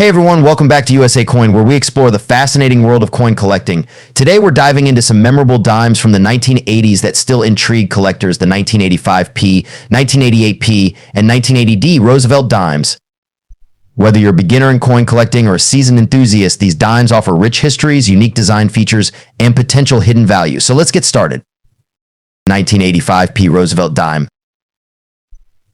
Hey everyone, welcome back to USA Coin, where we explore the fascinating world of coin collecting. Today we're diving into some memorable dimes from the 1980s that still intrigue collectors, the 1985p, 1988p, and 1980D Roosevelt dimes. Whether you're a beginner in coin collecting or a seasoned enthusiast, these dimes offer rich histories, unique design features, and potential hidden value. So let's get started. 1985p Roosevelt dime.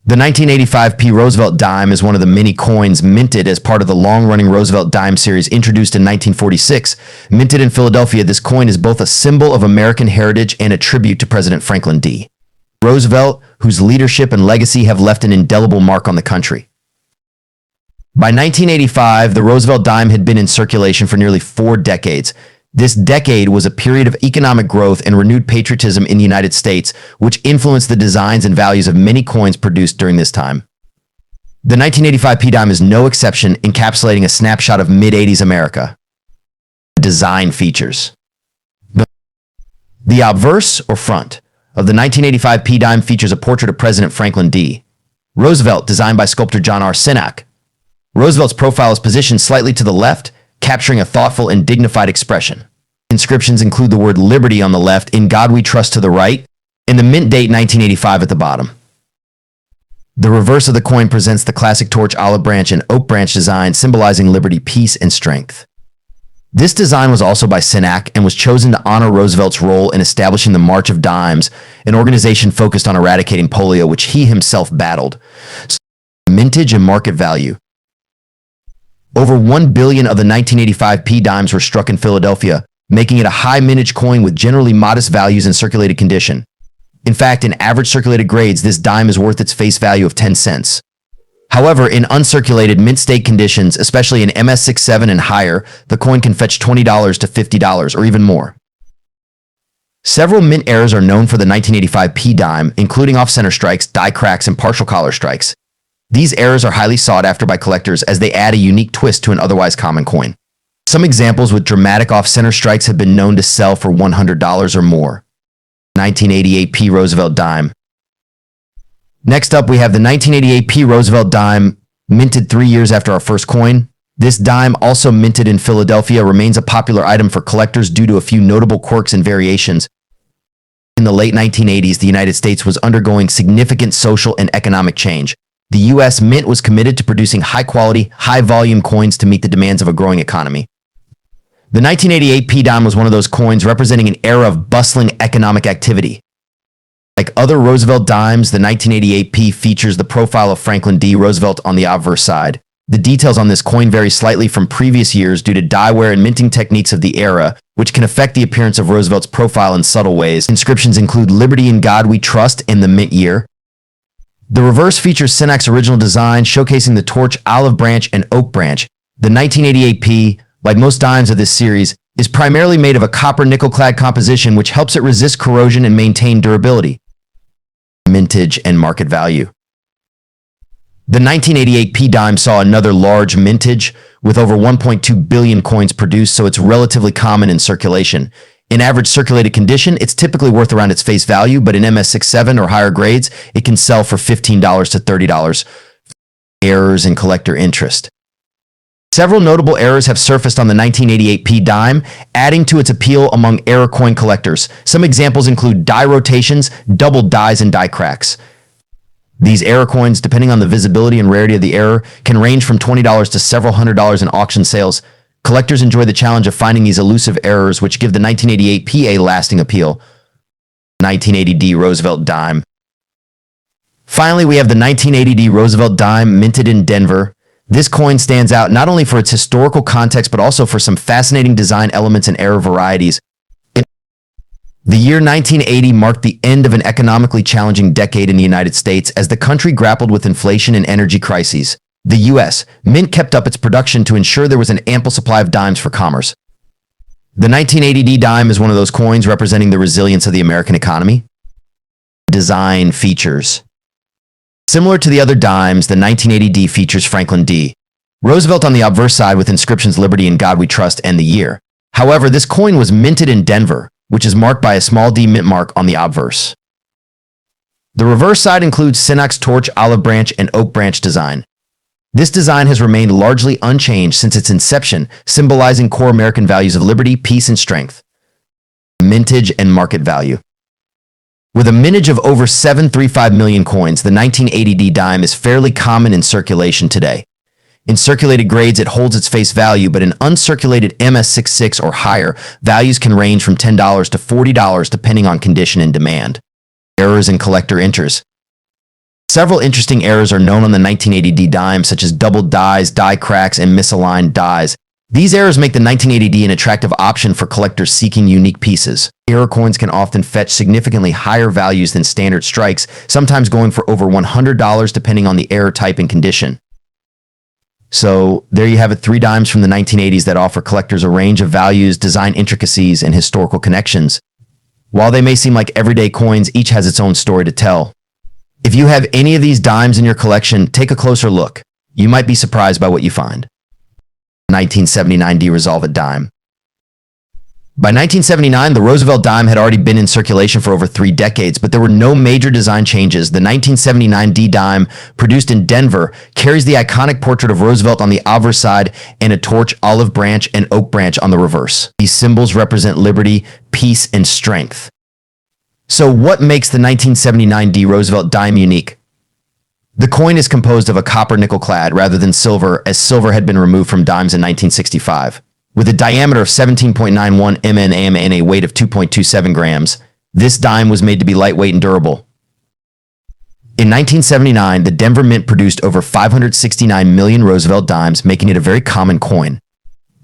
The 1985p Roosevelt dime is one of the many coins minted as part of the long-running Roosevelt dime series introduced in 1946. Minted in Philadelphia, this coin is both a symbol of American heritage and a tribute to President Franklin D. Roosevelt, whose leadership and legacy have left an indelible mark on the country. By 1985, the Roosevelt dime had been in circulation for nearly 4 decades. This decade was a period of economic growth and renewed patriotism in the United States, which influenced the designs and values of many coins produced during this time. The 1985p dime is no exception, encapsulating a snapshot of mid-80s America. Design features. The obverse, or front, of the 1985p dime features a portrait of President Franklin D. Roosevelt, designed by sculptor John R. Sinak. Roosevelt's profile is positioned slightly to the left, capturing a thoughtful and dignified expression. Inscriptions include the word liberty on the left, in God we trust to the right, and the mint date 1985 at the bottom. The reverse of the coin presents the classic torch, olive branch, and oak branch design, symbolizing liberty, peace, and strength. This design was also by Sinak and was chosen to honor Roosevelt's role in establishing the March of Dimes, an organization focused on eradicating polio, which he himself battled. Mintage and market value. Over 1 billion of the 1985p dimes were struck in Philadelphia, making it a high mintage coin with generally modest values in circulated condition. In fact, in average circulated grades, this dime is worth its face value of 10 cents. However, in uncirculated mint state conditions, especially in MS67 and higher, the coin can fetch $20 to $50 or even more. Several mint errors are known for the 1985p dime, including off-center strikes, die cracks, and partial collar strikes. These errors are highly sought after by collectors as they add a unique twist to an otherwise common coin. Some examples with dramatic off-center strikes have been known to sell for $100 or more. 1988p Roosevelt dime. Next up, we have the 1988p Roosevelt dime, minted 3 years after our first coin. This dime, also minted in Philadelphia, remains a popular item for collectors due to a few notable quirks and variations. In the late 1980s, the United States was undergoing significant social and economic change. The U.S. Mint was committed to producing high-quality, high-volume coins to meet the demands of a growing economy. The 1988p dime was one of those coins representing an era of bustling economic activity. Like other Roosevelt dimes, the 1988p features the profile of Franklin D. Roosevelt on the obverse side. The details on this coin vary slightly from previous years due to die wear and minting techniques of the era, which can affect the appearance of Roosevelt's profile in subtle ways. Inscriptions include Liberty in God We Trust and the mint year. The reverse features Sinak's original design, showcasing the torch, olive branch, and oak branch. The 1988p, like most dimes of this series, is primarily made of a copper nickel-clad composition which helps it resist corrosion and maintain durability. Mintage and market value. The 1988p dime saw another large mintage, with over 1.2 billion coins produced, so it's relatively common in circulation. In average circulated condition, it's typically worth around its face value, but in MS67 or higher grades, it can sell for $15 to $30. Errors and collector interest. Several notable errors have surfaced on the 1988p dime, adding to its appeal among error coin collectors. Some examples include die rotations, double dies, and die cracks. These error coins, depending on the visibility and rarity of the error, can range from $20 to several $100s in auction sales. Collectors enjoy the challenge of finding these elusive errors, which give the 1988p a lasting appeal. 1980D Roosevelt dime. Finally, we have the 1980D Roosevelt dime, minted in Denver. This coin stands out not only for its historical context, but also for some fascinating design elements and error varieties. The year 1980 marked the end of an economically challenging decade in the United States as the country grappled with inflation and energy crises. The U.S. Mint kept up its production to ensure there was an ample supply of dimes for commerce. The 1980D dime is one of those coins representing the resilience of the American economy. Design features. Similar to the other dimes, the 1980D features Franklin D. Roosevelt on the obverse side with inscriptions Liberty in God We Trust and the year. However, this coin was minted in Denver, which is marked by a small d mint mark on the obverse. The reverse side includes Sinak's torch, olive branch, and oak branch design. This design has remained largely unchanged since its inception, symbolizing core American values of liberty, peace, and strength. Mintage and market value. With a mintage of over 735 million coins, the 1980D dime is fairly common in circulation today. In circulated grades, it holds its face value, but in uncirculated MS66 or higher, values can range from $10 to $40 depending on condition and demand. Errors and collector enters. Several interesting errors are known on the 1980D dime, such as doubled dies, die cracks, and misaligned dies. These errors make the 1980D an attractive option for collectors seeking unique pieces. Error coins can often fetch significantly higher values than standard strikes, sometimes going for over $100 depending on the error type and condition. So there you have it, 3 dimes from the 1980s that offer collectors a range of values, design intricacies, and historical connections. While they may seem like everyday coins, each has its own story to tell. If you have any of these dimes in your collection, take a closer look. You might be surprised by what you find. 1979D Roosevelt dime. By 1979, the Roosevelt dime had already been in circulation for over 3 decades, but there were no major design changes. The 1979D dime, produced in Denver, carries the iconic portrait of Roosevelt on the obverse side and a torch, olive branch, and oak branch on the reverse. These symbols represent liberty, peace, and strength. So what makes the 1979D Roosevelt dime unique? The coin is composed of a copper nickel clad rather than silver, as silver had been removed from dimes in 1965. With a diameter of 17.91 mm and a weight of 2.27 grams, this dime was made to be lightweight and durable. In 1979, the Denver Mint produced over 569 million Roosevelt dimes, making it a very common coin.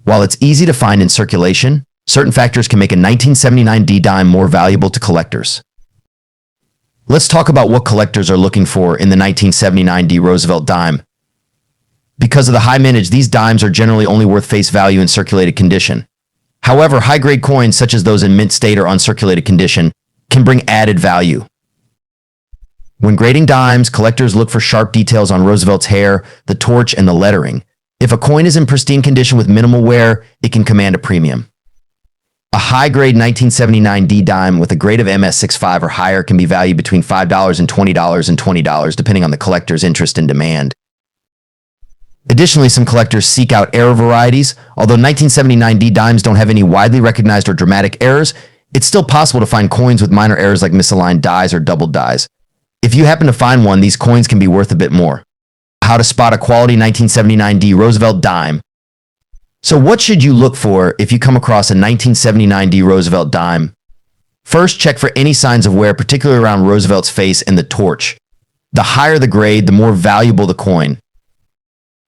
While it's easy to find in circulation, certain factors can make a 1979D dime more valuable to collectors. Let's talk about what collectors are looking for in the 1979D Roosevelt dime. Because of the high mintage, these dimes are generally only worth face value in circulated condition. However, high-grade coins, such as those in mint state or uncirculated condition, can bring added value. When grading dimes, collectors look for sharp details on Roosevelt's hair, the torch, and the lettering. If a coin is in pristine condition with minimal wear, it can command a premium. A high-grade 1979D dime with a grade of MS65 or higher can be valued between $5 and $20, depending on the collector's interest and demand. Additionally, some collectors seek out error varieties. Although 1979D dimes don't have any widely recognized or dramatic errors, it's still possible to find coins with minor errors like misaligned dies or doubled dies. If you happen to find one, these coins can be worth a bit more. How to spot a quality 1979D Roosevelt dime. So what should you look for if you come across a 1979D Roosevelt dime? First, check for any signs of wear, particularly around Roosevelt's face and the torch. The higher the grade, the more valuable the coin.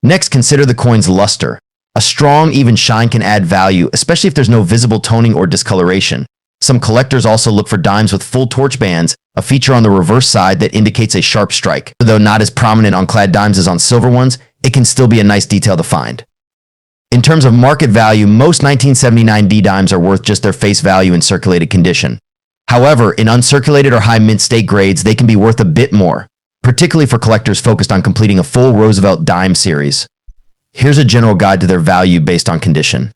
Next, consider the coin's luster. A strong, even shine can add value, especially if there's no visible toning or discoloration. Some collectors also look for dimes with full torch bands, a feature on the reverse side that indicates a sharp strike. Though not as prominent on clad dimes as on silver ones, it can still be a nice detail to find. In terms of market value, most 1979D dimes are worth just their face value in circulated condition. However, in uncirculated or high mint state grades, they can be worth a bit more, particularly for collectors focused on completing a full Roosevelt dime series. Here's a general guide to their value based on condition.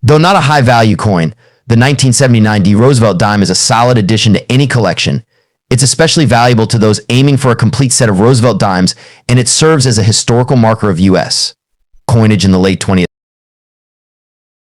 Though not a high-value coin, the 1979D Roosevelt dime is a solid addition to any collection. It's especially valuable to those aiming for a complete set of Roosevelt dimes, and it serves as a historical marker of U.S. coinage in the late 20th